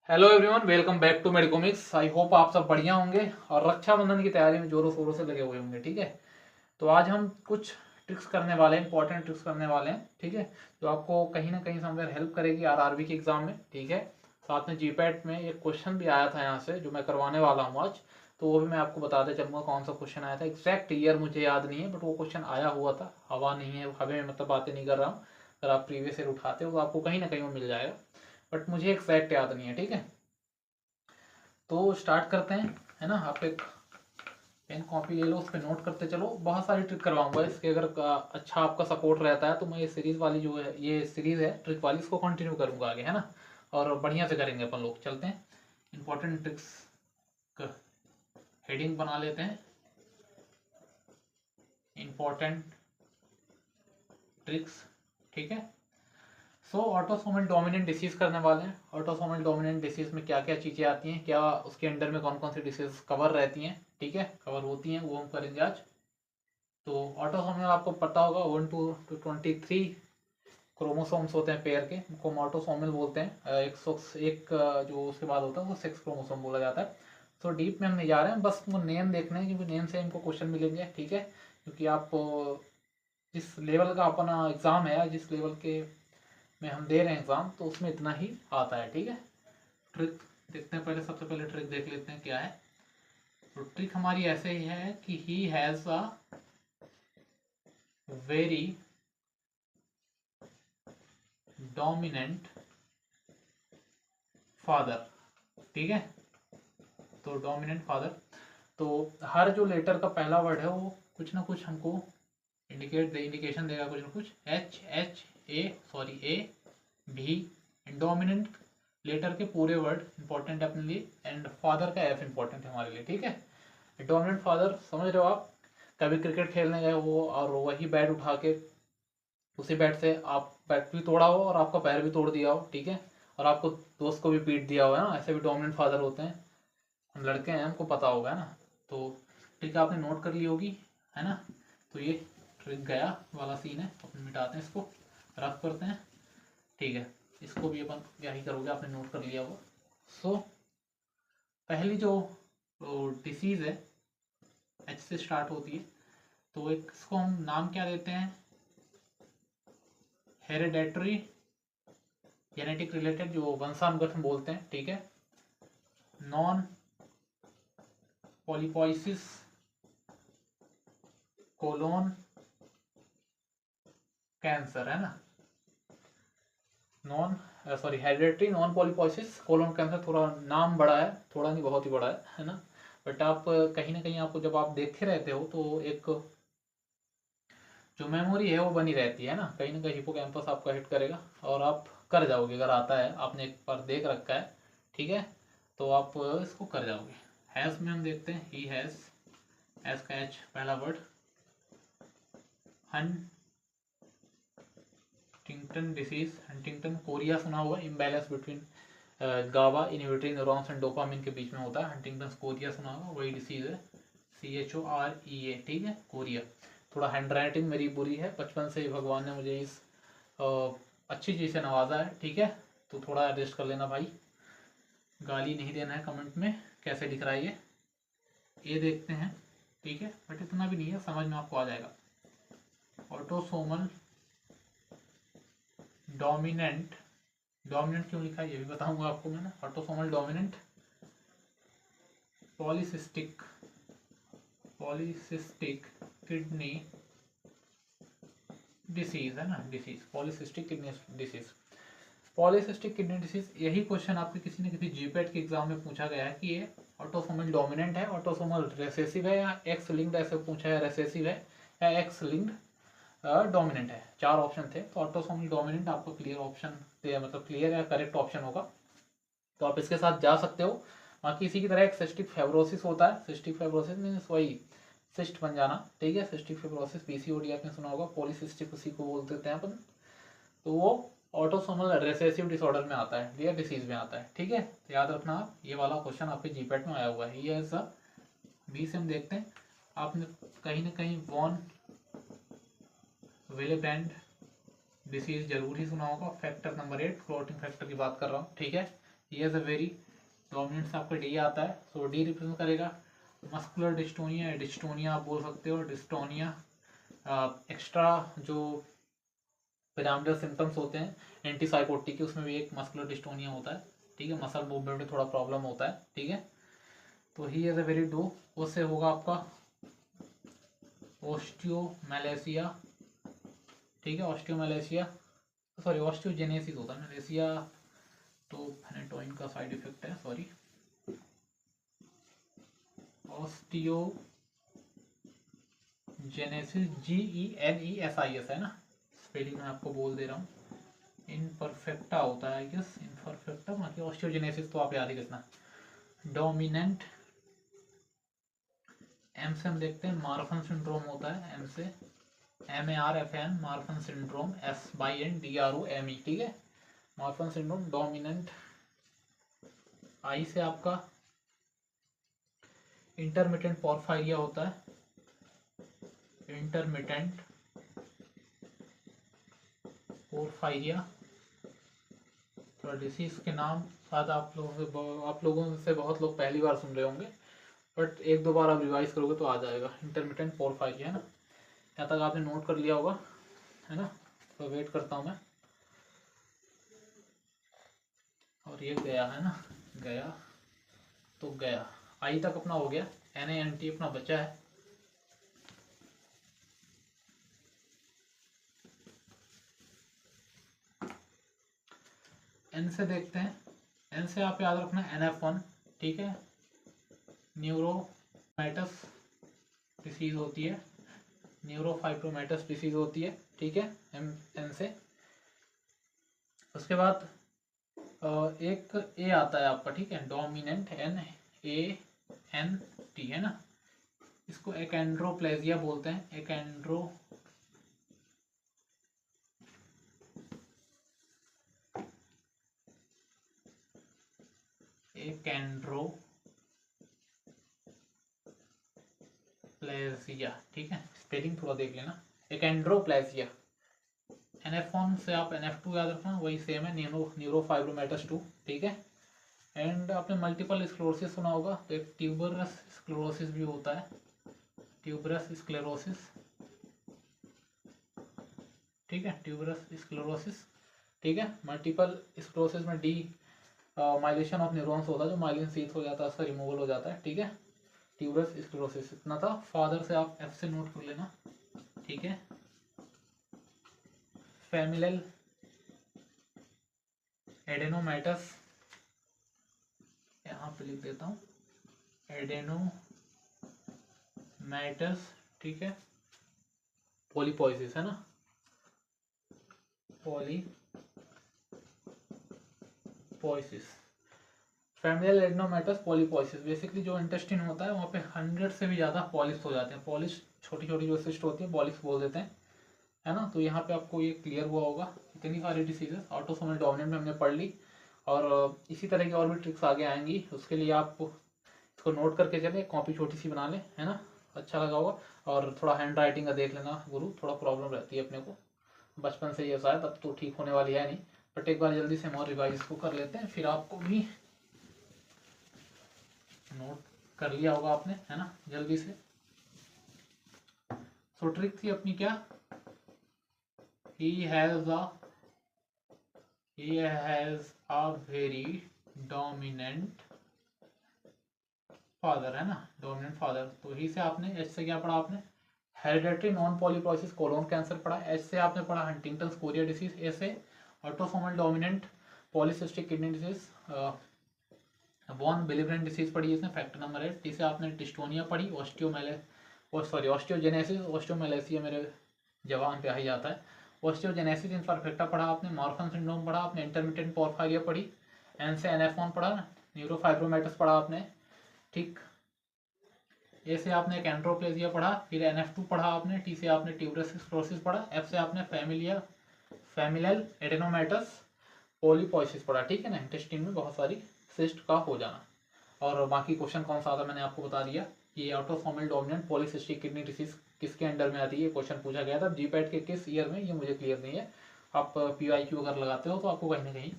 Hello everyone, welcome back to Medicomix. I hope आप सब बढ़िया होंगे और रक्षाबंधन की तैयारी में जोरों शोरों से लगे हुए होंगे। ठीक है, तो आज हम कुछ ट्रिक्स करने वाले हैं, इंपॉर्टेंट ट्रिक्स करने वाले हैं। ठीक है, जो आपको कहीं ना कहीं समवेयर हेल्प करेगी आरआरबी के एग्जाम में। ठीक है, साथ में जीपैट में एक क्वेश्चन भी आया था यहाँ से जो मैं करवाने वाला हूँ आज, तो वो भी मैं आपको बताते चलूँगा कौन सा क्वेश्चन आया था। एग्जैक्ट ईयर मुझे याद नहीं है, बट वो क्वेश्चन आया हुआ था। हवा नहीं है, हवे में मतलब बातें नहीं कर रहा हूँ। अगर आप प्रीवियस ईयर उठाते हो तो आपको कहीं ना कहीं वो मिल जाएगा, बट मुझे एग्जैक्ट याद नहीं है। ठीक है, तो स्टार्ट करते हैं, है ना। आप एक पेन कॉपी ले लो, उस पर नोट करते चलो। बहुत सारी ट्रिक करवाऊंगा इसके, अगर अच्छा आपका सपोर्ट रहता है तो मैं ये सीरीज वाली जो है, ये सीरीज है ट्रिक वाली, इसको कंटिन्यू करूंगा आगे, है ना। और बढ़िया से करेंगे अपन लोग। चलते हैं, इंपॉर्टेंट ट्रिक्स का हेडिंग बना लेते हैं। इंपॉर्टेंट ट्रिक्स, ठीक है। सो ऑटोसोमल डोमिनेंट डिसीज करने वाले हैं। ऑटोसोमल डोमिनेंट डिसीज में क्या क्या चीज़ें आती हैं, क्या उसके अंडर में कौन कौन सी डिसीज कवर रहती हैं, ठीक है, कवर होती हैं, वो हम करेंगे आज। तो ऑटोसोमल आपको पता होगा 1 to 23 क्रोमोसोम्स होते हैं पेयर के, उनको हम ऑटोसोमल बोलते हैं। एक जो उसके बाद होता है वो सेक्स क्रोमोसोम बोला जाता है। तो डीप में हम नहीं जा रहे हैं, बस वो नेम देखने हैं क्योंकि नेम से हमको क्वेश्चन मिलेंगे। ठीक है, क्योंकि आप जिस लेवल का अपना एग्ज़ाम है, जिस लेवल के में हम दे रहे हैं एग्ज़ाम, तो उसमें इतना ही आता है। ठीक है, ट्रिक देखते हैं पहले। सबसे पहले ट्रिक देख लेते हैं क्या है। तो ट्रिक हमारी ऐसे ही है कि he has a very dominant father. ठीक है, तो डोमिनेंट फादर, तो हर जो लेटर का पहला वर्ड है वो कुछ ना कुछ हमको इंडिकेशन देगा, कुछ ना कुछ। ए भी, डोमिनेंट लेटर के पूरे वर्ड इंपॉर्टेंट है अपने लिए, एंड फादर का एफ इंपॉर्टेंट है हमारे लिए। ठीक है, डोमिनेंट फादर समझ रहे हो आप। कभी क्रिकेट खेलने गए वो और वही बैट उठा के, उसी बैट से आप बैट भी तोड़ा हो और आपका पैर भी तोड़ दिया हो, ठीक है, और आपको दोस्त को भी पीट दिया हो, है ना। ऐसे भी डोमिनेंट फादर होते हैं। हम लड़के हैं, हमको पता होगा, है ना। तो ट्रिक आपने नोट कर ली होगी, है ना। तो ये ट्रिक गया वाला सीन है, अपन मिटाते हैं इसको, रफ करते हैं। ठीक है, इसको भी अपन क्या ही करोगे, आपने नोट कर लिया होगा। सो पहली जो डिसीज़ है एच से स्टार्ट होती है, तो एक इसको हम नाम क्या देते हैं, हेरिडेटरी जेनेटिक रिलेटेड, जो वंशानुगत हम बोलते हैं। ठीक है, नॉन पॉलीपॉइसिस कोलोन कैंसर, है ना। Non hereditary non polyposis colon cancer. थोड़ा नाम बड़ा है, थोड़ा नहीं बहुत ही बड़ा है ना। बट आप कहीं ना कहीं आपको जब आप देखे रहते हो तो एक जो मेमोरी है वो बनी रहती है ना। कहीं ना कहीं हिपोकैम्पस आपका हिट करेगा और आप कर जाओगे, अगर आता है, आपने एक बार देख रखा है, ठीक है, तो आप इसको कर जाओगे। हैज़ में हम देखते हैं, ही हैज़, एज का एच पहला word, Huntington disease. Huntington chorea सुना हुआ, imbalance between GABA inhibitory neurons and dopamine के बीच में होता है। हंटिंगटन कोरिया सुना होगा, वही डिसीज है, CHOREA। ठीक है, कोरिया। थोड़ा हैंड राइटिंग मेरी बुरी है, बचपन से ही भगवान ने मुझे इस अच्छी चीज़ से नवाजा है। ठीक है, तो थोड़ा एडजस्ट कर लेना भाई, गाली नहीं देना है कमेंट में कैसे लिख रहा है ये देखते हैं। ठीक है, बट इतना भी नहीं है, समझ में आपको आ जाएगा। ऑटोसोमल डोमिनेंट, डोमिनेंट क्यों लिखा है ये भी बताऊंगा आपको मैं ना। Autosomal dominant polycystic polycystic kidney disease, है ना, disease polycystic kidney disease. Polycystic kidney disease, यही क्वेश्चन आपके किसी न किसी जीपैट के एग्जाम में पूछा गया है कि ये ऑटोसोमल डोमिनेंट है, ऑटोसोमल रिसेसिव है, या एक्स लिंक्ड, ऐसे पूछा है, रिसेसिव है या एक्स लिंक्ड डोमिनेंट है। चार ऑप्शन थे, तो ऑटोसोमल डोमिनेंट आपको क्लियर ऑप्शन, मतलब क्लियर या करेक्ट ऑप्शन होगा, तो आप इसके साथ जा सकते हो। बाकी इसी की तरह एक सिस्टिक फाइब्रोसिस होता है। सिस्टिक फाइब्रोसिस मीन्स वही सिस्ट बन जाना, ठीक है। सिस्टिक फाइब्रोसिस PCOD आपने सुना होगा, पॉलीसिस्टिक उसी को बोल देते हैं अपन। तो वो ऑटोसोमल रिसेसिव डिसऑर्डर में आता है, या डिसीज में आता है। ठीक है, तो याद रखना आप, ये वाला क्वेश्चन आपके जीपैट में आया हुआ है। ये ऐसा बी से हम देखते हैं, आपने कहीं ना कहीं वॉन विलेब्रेंड डिसीज जरूर ही सुना होगा। फैक्टर नंबर 8, क्लोटिंग फैक्टर की बात कर रहा हूँ, ठीक है। He has a very dominant से आपका डी आता है, सो डी रिप्रेजेंट करेगा मस्कुलर डिस्टोनिया, डिस्टोनिया आप बोल सकते हो, डिस्टोनिया। एक्स्ट्रा जो पिरामिडल सिम्टम्स होते हैं एंटीसाइकोटिक के, उसमें भी एक मस्कुलर डिस्टोनिया होता है, ठीक है, मसल मूवमेंट में थोड़ा प्रॉब्लम होता है, ठीक है। तो he is a very do, उससे होगा आपका ऑस्टियोमैलेशिया, ठीक है, ऑस्टियोमैलेशिया, सॉरी ऑस्टियोजेनेसिस होता है, मैलेशिया तो फेनेटोइन का साइड इफेक्ट है, सॉरी, ऑस्टियोजेनेसिस GENESIS है ना, स्पेलिंग मैं आपको बोल दे रहा हूँ, इनपरफेक्टा होता है आई गेस, इनपरफेक्टा, बाकी ऑस्टियोजेनेसिस तो आप याद ही रखना। डोमिनेंट, एम से हम देखते हैं मार्फन सिंड्रोम होता है, एम से MARFN, मार्फन सिंड्रोम, SYNDROME, ठीक है, मार्फन सिंड्रोम डोमिनेंट। आई से आपका इंटरमिटेंट पोर्फायरिया होता है, इंटरमिटेंट पोर्फायरिया, थोड़ा डिसीज के नाम शायद आप लोगों से बहुत लोग पहली बार सुन रहे होंगे, बट एक दो बार आप रिवाइज करोगे तो आ जाएगा। इंटरमिटेंट पोर्फायरिया है ना, यहाँ तक आपने नोट कर लिया होगा, है ना, तो वेट करता हूँ मैं। और ये गया है ना, गया तो गया, आई तक अपना हो गया, NANT अपना बचा है। एन से देखते हैं, एन से आप याद रखना NF1, ठीक है, न्यूरोमैटस डिसीज होती है, न्यूरोफाइब्रोमैटस डिसीज होती है, ठीक है, एन से। उसके बाद एक ए आता है आपका, ठीक है, डोमिनेंट, NANT है ना, इसको एकेंड्रोप्लेजिया बोलते हैं, एकेंड्रोप्लेजिया, ठीक है, स्पेलिंग थोड़ा देख लेना, एकेंड्रोप्लेजिया। NF1 से आप NF2 याद रखना, वही सेम है, न्यूरोफाइब्रोमैटस 2, ठीक है। एंड आपने मल्टीपल स्क्लेरोसिस सुना होगा, तो एक ट्यूबरस स्क्लेरोसिस भी होता है, ट्यूबरस स्क्लेरोसिस, ठीक है, ट्यूबरस स्क्लेरोसिस, ठीक है। मल्टीपल स्क्लेरोसिस में डी माइलेशन ऑफ न्यूरॉन्स होता है, जो माइलिन शीथ हो जाता है उसका रिमूवल हो जाता है, ठीक है। ट्यूबरस स्क्लेरोसिस इतना था। फादर से आप F से नोट कर लेना, ठीक है। फैमिलियल एडेनोमैटस, यहाँ पे लिख देता हूँ, एडेनोमैटस, ठीक है, पॉलीपोइसिस है ना, पॉलीपोइसिस, फैमिलियल एडेनोमैटस पॉलीपोइसिस। बेसिकली जो इंटेस्टिन होता है वहाँ पे 100 से भी ज़्यादा पॉलिप्स हो जाते हैं, पॉलिप्स छोटी छोटी जो सिस्ट होती है पॉलिप्स बोल देते हैं, है ना। तो यहाँ पे आपको ये क्लियर हुआ होगा, इतनी सारी डिसीजेस ऑटोसोमल डोमिनेंट में हमने पढ़ ली, और इसी तरह की और भी ट्रिक्स आगे आएंगी, उसके लिए आप इसको नोट करके चले, कॉपी छोटी सी बना लें, है ना, अच्छा लगा होगा। और थोड़ा हैंड राइटिंग का देख लेना गुरु, थोड़ा प्रॉब्लम रहती है अपने को बचपन से, ये शायद अब तो ठीक होने वाली है नहीं, बट एक बार जल्दी से हम और रिवाइज को कर लेते हैं, फिर आपको भी नोट कर लिया होगा आपने, है ना, जल्दी से। सो ट्रिक थी अपनी क्या, he has a very dominant father, है ना, डोमिनेंट फादर। तो ही से आपने, एच से क्या पढ़ा आपने, hereditary non polyposis colon cancer पढ़ा, एच से आपने पढ़ा हंटिंगटन कोरिया डिसीज, ए से autosomal dominant polycystic kidney disease, von बिलिग्रेन डिसीज पढ़ी इसमें, फैक्टर नंबर 8। टी से आपने डिस्टोनिया पढ़ी, ऑस्टियोजेनेसिस, ऑस्टियोमेलेसिया मेरे जवान पे आ ही जाता है, ऑस्टियोजेनेसिस इम्परफेक्टा पढ़ा आपने, मॉर्फन सिंड्रोम पढ़ा आपने, इंटरमिटेंट पोर्फायरिया पढ़ी, एन से NF1 पढ़ा, न्यूरोफाइब्रोमैटस पढ़ा आपने, ठीक। ए से आपने एकेंड्रोप्लेजिया पढ़ा, फिर NF2 पढ़ा आपने, टी से आपने ट्यूबरस स्क्लेरोसिस पढ़ा, एफ से आपने फैमिलियल एडेनोमैटस पॉलीपोइसिस पढ़ा, ठीक है ना, इंटेस्टाइन में बहुत सारी सिस्ट का हो जाना। और बाकी क्वेश्चन कौन सा आता मैंने आपको बता दिया, ये autosomal dominant polycystic kidney disease किसके अंडर में आती है, ये क्वेश्चन पूछा गया था जीपैट के किस ईयर में, ये मुझे क्लियर नहीं है। आप PYQ अगर लगाते हो तो आपको कहीं ना कहीं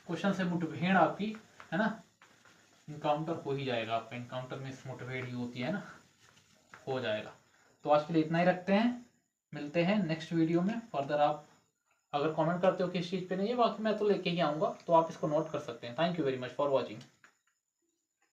क्वेश्चन से मुठभेड़ आपकी है ना, इनकाउंटर हो ही जाएगा आपका, इनकाउंटर में मोटिवेट ही होती है ना, हो जाएगा। तो आज के लिए इतना ही रखते हैं, मिलते हैं नेक्स्ट वीडियो में। फर्दर आप अगर कमेंट करते हो किस चीज़ पे नहीं है, बाकी मैं तो लेके ही आऊँगा, तो आप इसको नोट कर सकते हैं। Thank you very much for watching.